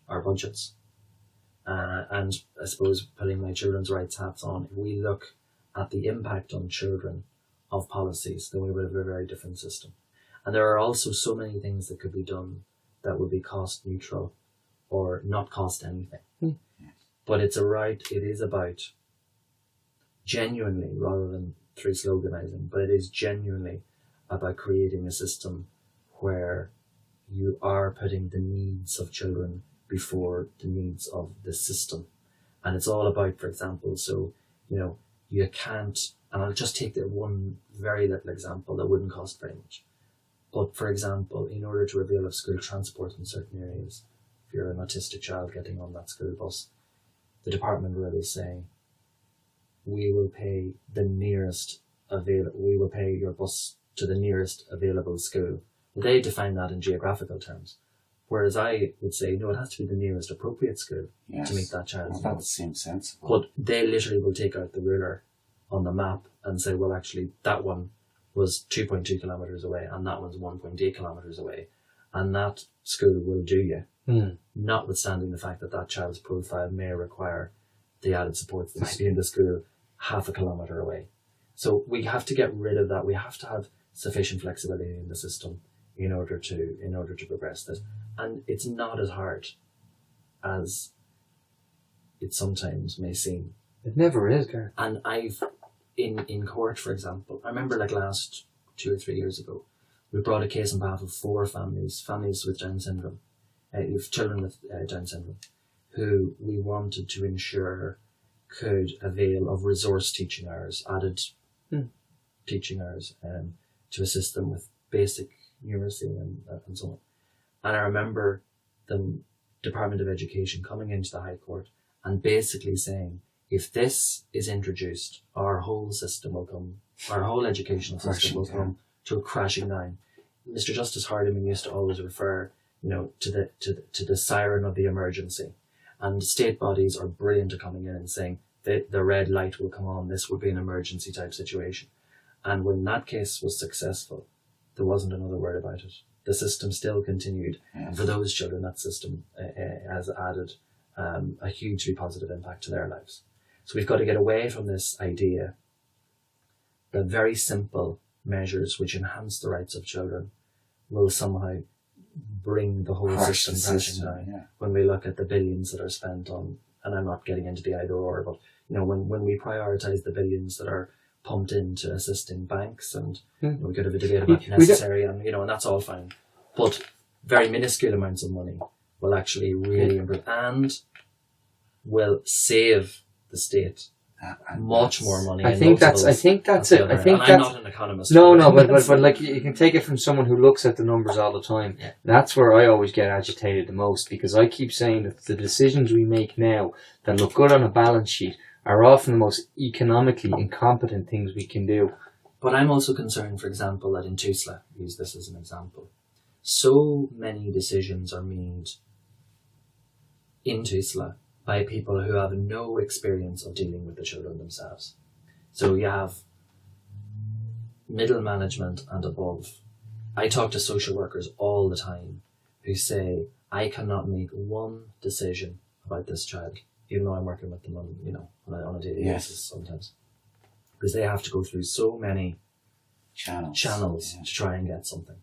our budgets, and I suppose putting my children's rights hats on, if we look at the impact on children of policies, then we would have a very different system. And there are also so many things that could be done that would be cost neutral or not cost anything. But it is about genuinely, rather than through sloganizing, but it is genuinely about creating a system where you are putting the needs of children before the needs of the system. And it's all about, for example, so, you can't, and I'll just take that one very little example that wouldn't cost very much. But for example, in order to avail of school transport in certain areas, if you're an autistic child getting on that school bus, the department will say, we will pay your bus to the nearest available school. Well, they define that in geographical terms. Whereas I would say, no, it has to be the nearest appropriate school to meet that child's needs. That would seem sensible. But they literally will take out the ruler on the map and say, well, actually, that one was 2.2 kilometres away and that one's 1.8 kilometres away. And that school will do you, notwithstanding the fact that that child's profile may require the added supports that might be in the school half a kilometre away. So we have to get rid of that. We have to have sufficient flexibility in the system in order to progress this. And it's not as hard as it sometimes may seem. It never is, Gareth. And I've, in court, for example, I remember last 2 or 3 years ago, we brought a case on behalf of 4 families with Down syndrome, with children with Down syndrome, who we wanted to ensure could avail of resource teaching hours, added teaching hours, to assist them with basic numeracy and so on. And I remember the Department of Education coming into the High Court and basically saying, if this is introduced, our whole educational system will come to a crashing down. Mr. Justice Hardiman used to always refer, to the siren of the emergency. And state bodies are brilliant at coming in and saying that the red light will come on, this would be an emergency type situation. And when that case was successful, there wasn't another word about it. The system still continued. And for those children, that system has added a hugely positive impact to their lives. So we've got to get away from this idea that very simple measures which enhance the rights of children will somehow bring the whole system crashing down. When we look at the billions that are spent on, and I'm not getting into the either or, but when we prioritise the billions that are pumped into assisting banks, and we could have a debate about necessary, and and that's all fine, but very minuscule amounts of money will actually really improve and will save the state much more money. I think that's it. I'm not an economist. No, but like you can take it from someone who looks at the numbers all the time. Yeah. That's where I always get agitated the most, because I keep saying that the decisions we make now that look good on a balance sheet are often the most economically incompetent things we can do. But I'm also concerned, for example, that in Tusla, use this as an example, so many decisions are made in Tusla by people who have no experience of dealing with the children themselves. So you have middle management and above. I talk to social workers all the time who say, I cannot make one decision about this child, even though I'm working with them on a daily basis sometimes. Because they have to go through so many channels to try and get something.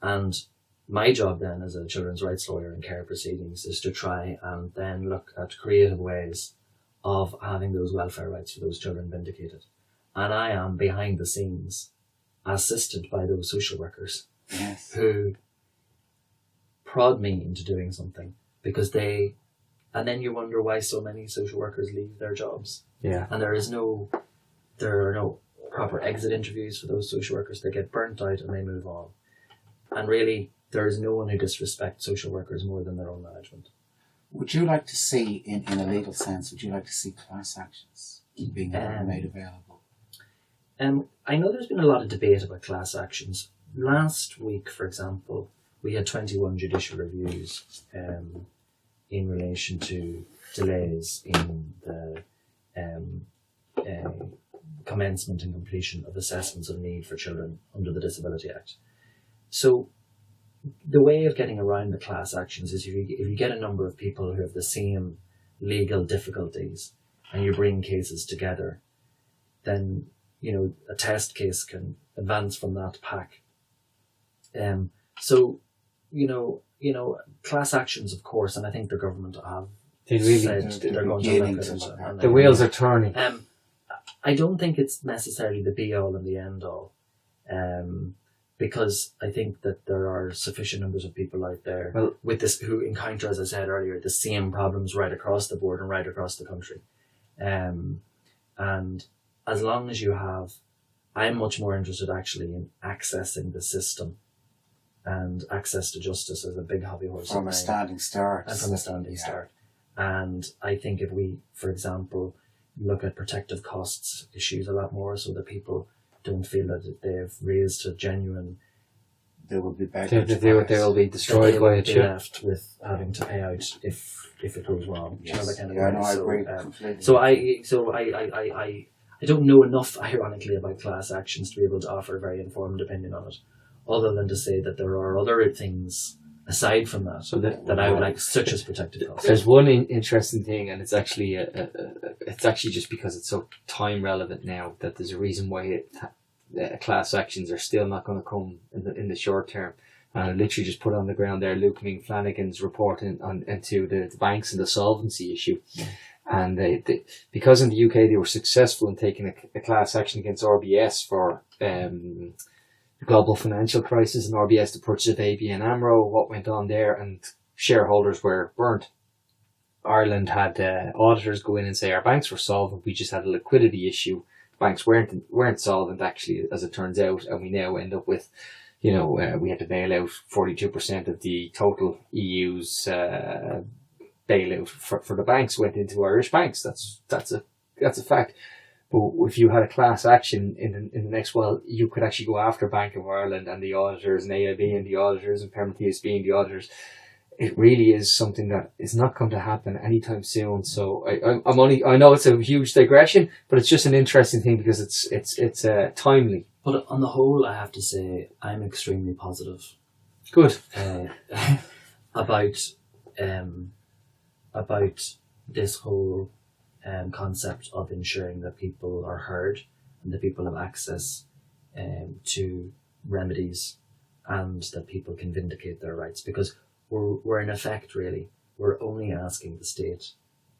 And my job then as a children's rights lawyer in care proceedings is to try and then look at creative ways of having those welfare rights for those children vindicated. And I am behind the scenes assisted by those social workers who prod me into doing something, because and then you wonder why so many social workers leave their jobs. Yeah. And there are no proper exit interviews for those social workers. They get burnt out and they move on. And really, there is no one who disrespects social workers more than their own management. Would you like to see, in a legal sense, would you like to see class actions being made available? I know there's been a lot of debate about class actions. Last week, for example, we had 21 judicial reviews in relation to delays in the commencement and completion of assessments of need for children under the Disability Act. So the way of getting around the class actions is if you get a number of people who have the same legal difficulties and you bring cases together, then a test case can advance from that pack. So class actions, of course, and I think the government have said they're going to look at it. The wheels are turning. I don't think it's necessarily the be all and the end all, because I think that there are sufficient numbers of people out there with this who encounter, as I said earlier, the same problems right across the board and right across the country. And as long as I'm much more interested actually in accessing the system, and access to justice is a big hobby horse from a standing start. And from a standing start. And I think if we, for example, look at protective costs issues a lot more, so that people don't feel that they've raised a genuine, they will be destroyed by it. Left with having to pay out if it goes wrong. Yes. That kind of I agree completely. So I don't know enough, ironically, about class actions to be able to offer a very informed opinion on it, other than to say that there are other things aside from that that I would like, such as protective costs. There's one interesting thing, and it's actually just because it's so time relevant now that there's a reason why class actions are still not going to come in the short term. And I literally just put on the ground there Luke Flanagan's report into the banks and the solvency issue. And because in the UK they were successful in taking a class action against RBS for the global financial crisis, and RBS the purchase of ABN AMRO, what went on there, and shareholders were burnt. Ireland had auditors go in and say our banks were solvent, we just had a liquidity issue. Banks weren't solvent actually, as it turns out, and we now end up with, we had to bail out 42% of the total EU's bailout for the banks went into Irish banks. That's a fact. But if you had a class action in the next while, you could actually go after Bank of Ireland and the auditors and AIB and the auditors and Permanent TSB and the auditors. It really is something that is not going to happen anytime soon. So I know it's a huge digression, but it's just an interesting thing because it's timely. But on the whole, I have to say I'm extremely positive. Good. About this whole concept of ensuring that people are heard and that people have access to remedies and that people can vindicate their rights, because we're in effect we're only asking the state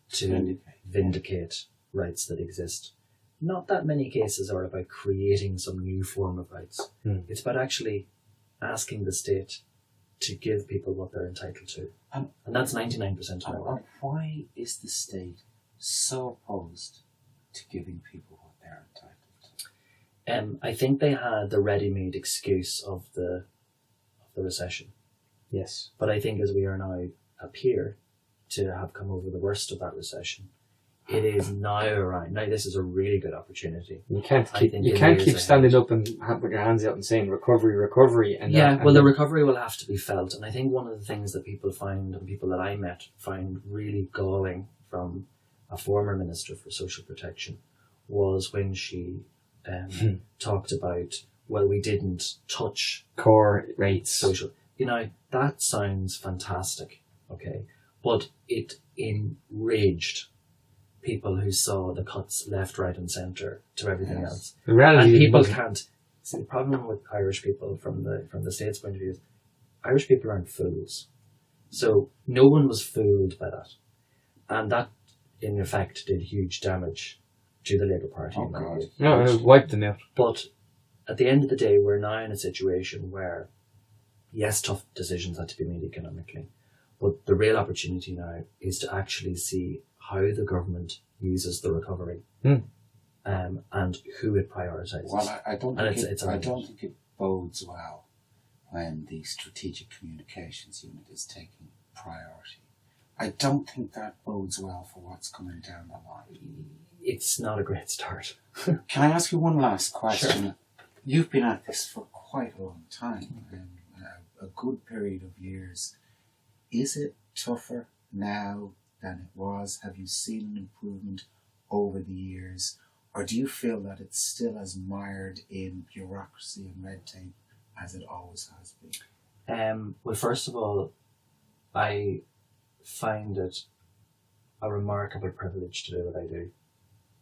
to vindicate rights that exist. Not that many cases are about creating some new form of rights. It's about actually asking the state to give people what they're entitled to, and that's 99% of it. Why is the state so opposed to giving people what they're entitled to? I think they had the ready-made excuse of the recession. Yes. But I think as we are now appear to have come over the worst of that recession, it is now around. Now this is a really good opportunity. You can't keep standing up and putting your hands out and saying recovery. The recovery will have to be felt. And I think one of the things that people find, and people that I met find really galling from a former Minister for Social Protection, was when she talked about, well, we didn't touch core rates. Social. That sounds fantastic, okay? But it enraged people who saw the cuts left, right and centre to everything else. And people can't... See, the problem with Irish people from the state's point of view is Irish people aren't fools. So no one was fooled by that. And that, in effect, did huge damage to the Labour Party. Oh, God. No, it wiped them out. But at the end of the day, we're now in a situation where, yes, tough decisions had to be made economically, but the real opportunity now is to actually see how the government uses the recovery and who it prioritises. Well, I don't think it bodes well when the Strategic Communications Unit is taking priority I don't think that bodes well for what's coming down the line. It's not a great start. Can I ask you one last question? Sure. You've been at this for quite a long time, a good period of years. Is it tougher now than it was? Have you seen an improvement over the years? Or do you feel that it's still as mired in bureaucracy and red tape as it always has been? Well, first of all, I find it a remarkable privilege to do what I do.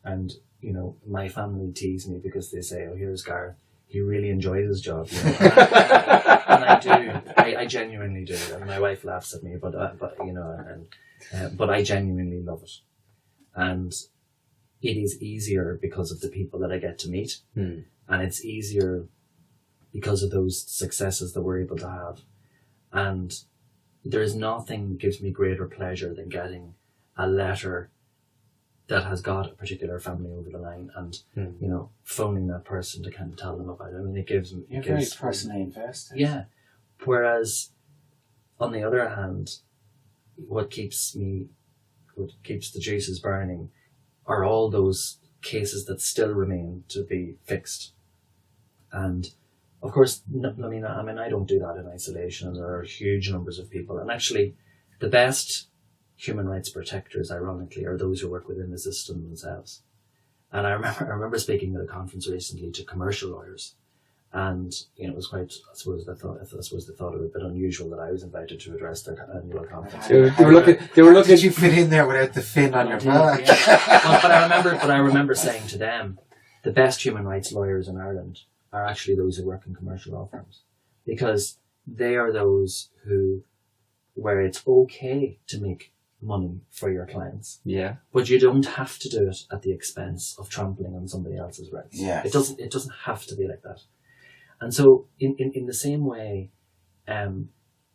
And, you know, my family tease me because they say, oh, here's Gareth. He really enjoys his job. You know? And I do. I genuinely do. And my wife laughs at me, but you know, but I genuinely love it. And it is easier because of the people that I get to meet. And it's easier because of those successes that we're able to have. And there is nothing gives me greater pleasure than getting a letter that has got a particular family over the line and, you know, phoning that person to kind of tell them about it. I mean, it gives me... You're very personally invested. Yeah. Whereas, on the other hand, what keeps the juices burning are all those cases that still remain to be fixed. And, of course, I mean, I don't do that in isolation, and there are huge numbers of people. And actually, the best human rights protectors, ironically, are those who work within the system themselves. And I remember speaking at a conference recently to commercial lawyers, and you know, it was quite. I suppose they thought it was a bit unusual that I was invited to address their annual conference. They were looking. Did you fit in there without the fin on your back? Yeah. Well, but I remember saying to them, the best human rights lawyers in Ireland are actually those who work in commercial law firms, because they are those where it's okay to make money for your clients. Yeah. But you don't have to do it at the expense of trampling on somebody else's rights. Yes. It doesn't have to be like that. And so in the same way,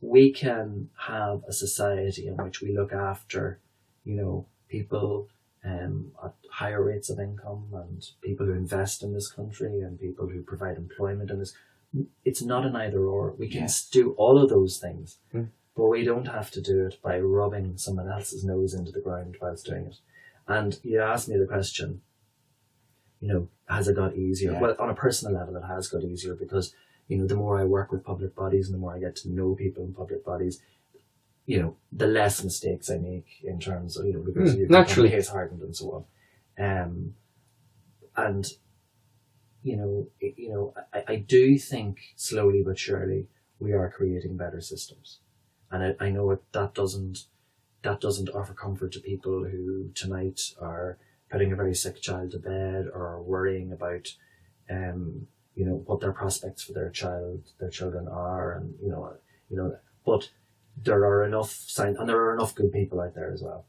we can have a society in which we look after, you know, people at higher rates of income, and people who invest in this country, and people who provide employment in this. It's not an either or. We can do all of those things. But we don't have to do it by rubbing someone else's nose into the ground whilst doing it. And you asked me the question, you know, has it got easier? Yeah. Well, on a personal level, it has got easier because, you know, the more I work with public bodies and the more I get to know people in public bodies, you know, the less mistakes I make in terms of, you know, because you become case hardened and so on. And, you know, I do think slowly but surely we are creating better systems. And I know that doesn't offer comfort to people who tonight are putting a very sick child to bed or worrying about, you know, what their prospects for their children are, and you know. But there are enough signs, and there are enough good people out there as well.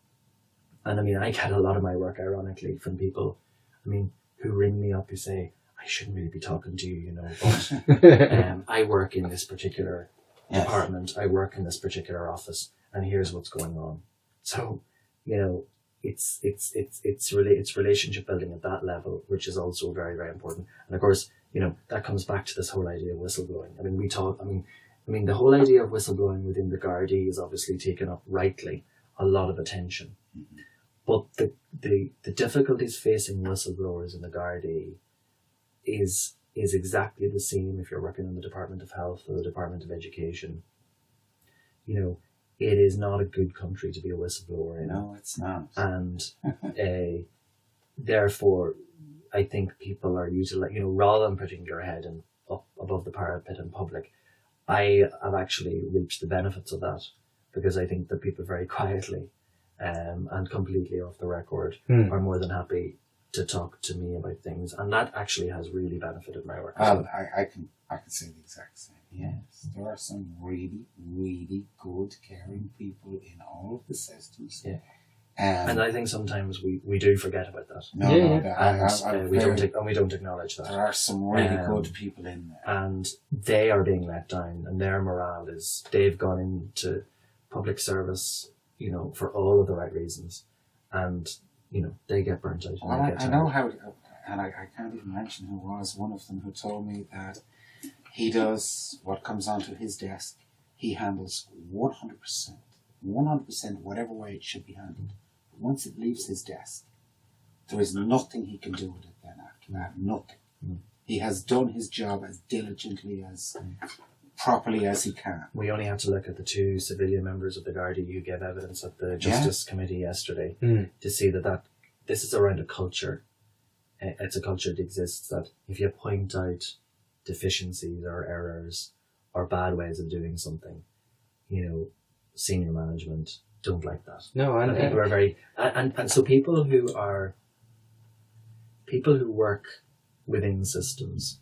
And I mean, I get a lot of my work, ironically, from people, I mean, who ring me up who say, I shouldn't really be talking to you, you know, but I work in this particular department, I work in this particular office, and here's what's going on. So, you know, it's relationship building at that level, which is also very, very important. And of course, you know, that comes back to this whole idea of whistleblowing. I mean, the whole idea of whistleblowing within the Gardaí is obviously taken up rightly a lot of attention. But the difficulties facing whistleblowers in the Gardaí is exactly the same if you're working in the Department of Health or the Department of Education. You know, it is not a good country to be a whistleblower in. No, it's not. And therefore, I think people are utilizing, you know, rather than putting your head up above the parapet in public, I have actually reaped the benefits of that, because I think that people very quietly and completely off the record are more than happy to talk to me about things, and that actually has really benefited my work. I can say the exact same. Yes, there are some really, really good, caring people in all of the systems. Yeah. And I think sometimes we do forget about that. We don't acknowledge that. There are some really good people in there, and they are being let down, and their morale is, they've gone into public service, you know, for all of the right reasons, and you know, they get burnt out. Well, I know how, and I can't even mention who was one of them who told me that he does what comes onto his desk. He handles 100% 100% whatever way it should be handled. But once it leaves his desk, there is nothing he can do with it then after that. Nothing. He has done his job as diligently, as properly as he can. We only have to look at the 2 civilian members of the Gardaí who gave evidence at the Justice Committee yesterday to see that this is around a culture. It's a culture that exists, that if you point out deficiencies or errors or bad ways of doing something, senior management don't like that. No, and people are very, and so people who work within systems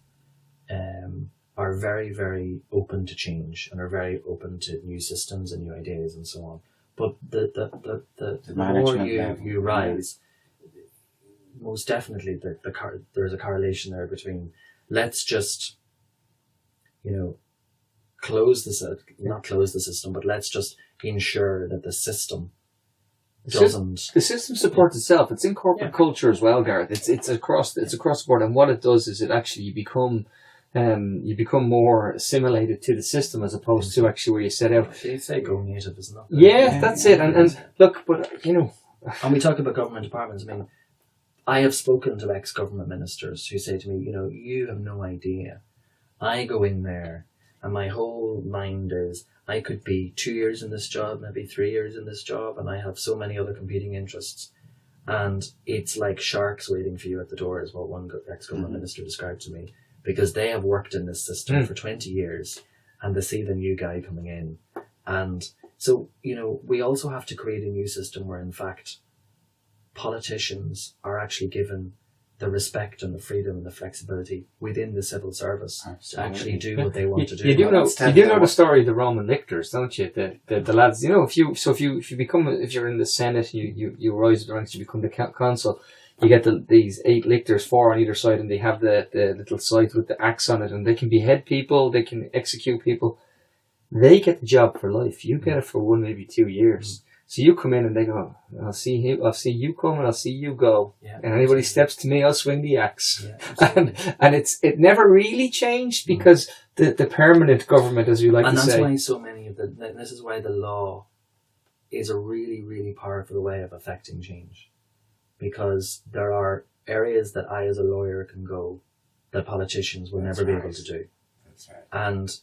are very, very open to change and are very open to new systems and new ideas and so on. But the more you rise, most definitely there's a correlation there between let's just not close the system, but let's just ensure that the system doesn't. The system supports itself. It's in corporate culture as well, Gareth. It's across the board, and what it does is it actually you become more assimilated to the system as opposed to actually where you set out. They say go native, isn't it? Yeah, that's it. And look, but and we talk about government departments. I mean, I have spoken to ex-government ministers who say to me, you have no idea. I go in there and my whole mind is I could be 2 years in this job, maybe 3 years in this job, and I have so many other competing interests. And it's like sharks waiting for you at the door, is what one ex-government minister described to me, because they have worked in this system for 20 years and they see the new guy coming in. And so, we also have to create a new system where, in fact, politicians are actually given the respect and the freedom and the flexibility within the civil service to actually do what they want to do. You do know the story of the Roman lictors, don't you? The lads, if you're in the Senate, you rise the ranks, you become the consul. You get these 8 lictors, 4 on either side, and they have the little scythe with the axe on it, and they can behead people, they can execute people. They get the job for life. You get it for 1, maybe 2 years. So you come in and they go, I'll see you come and I'll see you go. Yeah, and anybody steps to me, I'll swing the axe. Yeah, and it never really changed because the permanent government, as you like to say. And that's why so many this is why the law is a really, really powerful way of affecting change. Because there are areas that I as a lawyer can go that politicians will never be able to do. That's right. And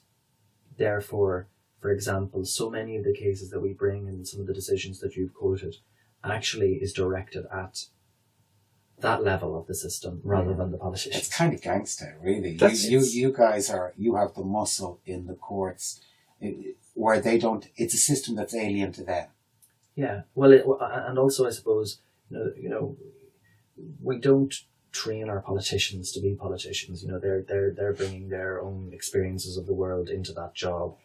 therefore, for example, so many of the cases that we bring and some of the decisions that you've quoted actually is directed at that level of the system rather than the politicians. It's kind of gangster, really. You guys you have the muscle in the courts where they don't. It's a system that's alien to them. Yeah, well, and also I suppose we don't train our politicians to be politicians. They're bringing their own experiences of the world into that job,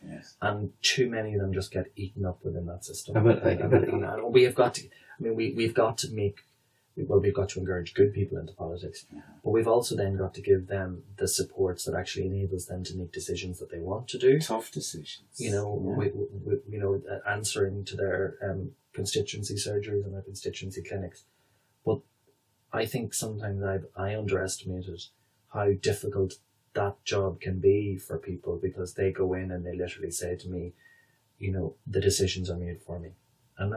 and too many of them just get eaten up within that system. We've got to encourage good people into politics, but we've also then got to give them the supports that actually enables them to make decisions that they want to do. Tough decisions. Answering to their constituency surgeries and their constituency clinics. But I think sometimes I underestimated how difficult that job can be for people, because they go in and they literally say to me, the decisions are made for me. And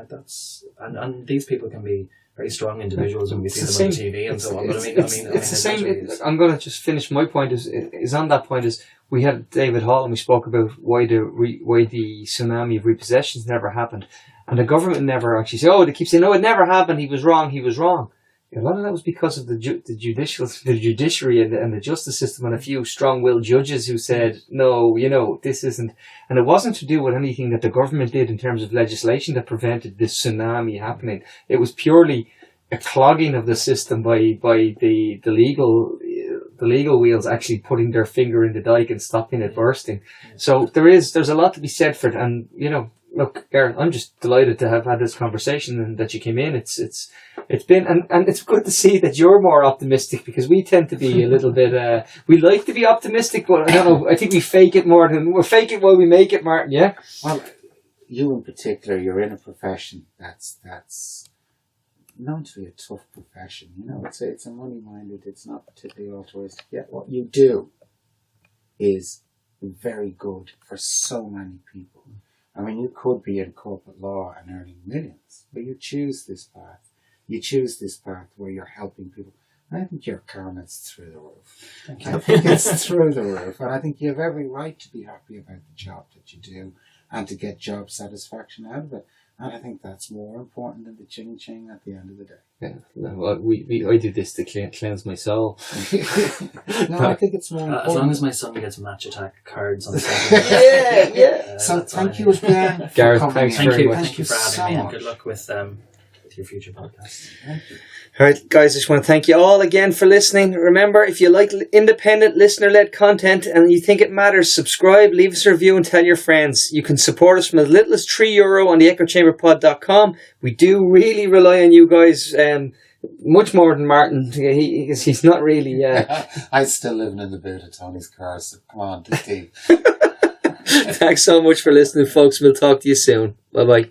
and these people can be very strong individuals when we see them on TV and so on. But it's the same. I'm going to just finish. My point is on that point is we had David Hall and we spoke about why the tsunami of repossessions never happened, and the government never actually said, they keep saying, it never happened. He was wrong. A lot of that was because of the judiciary and the justice system, and a few strong-willed judges who said, no, this isn't. And it wasn't to do with anything that the government did in terms of legislation that prevented this tsunami happening. It was purely a clogging of the system by the legal wheels actually putting their finger in the dike and stopping it bursting. So there's a lot to be said for it. And, look, Gareth, I'm just delighted to have had this conversation and that you came in. It's been, and it's good to see that you're more optimistic, because we tend to be a little bit, we like to be optimistic, but I don't know, I think we fake it more than, we'll fake it while we make it, Martin, yeah? Well, you in particular, you're in a profession that's known to be a tough profession. It's a money-minded, it's not particularly altruistic. Yet what you do is very good for so many people. I mean, you could be in corporate law and earning millions, but you choose this path. You choose this path where you're helping people. I think your karma's through the roof. I think it's through the roof. And I think you have every right to be happy about the job that you do and to get job satisfaction out of it. And I think that's more important than the ching-ching at the end of the day. Yeah, well, I do this to cleanse my soul. No, I think it's more important. As long as my son gets match attack cards on Saturday. Yeah, yeah. So thank you again for Gareth, coming thanks in. very much. Thank you for having so me, and much. good luck with your future podcasts. Thank you. All right, guys, I just want to thank you all again for listening. Remember, if you like independent, listener-led content and you think it matters, subscribe, leave us a review and tell your friends. You can support us from as little as €3 on the echochamberpod.com. We do really rely on you guys, much more than Martin. He's not really... I'm still living in the boot of Tony's car, so come on, Steve. Thanks so much for listening, folks. We'll talk to you soon. Bye-bye.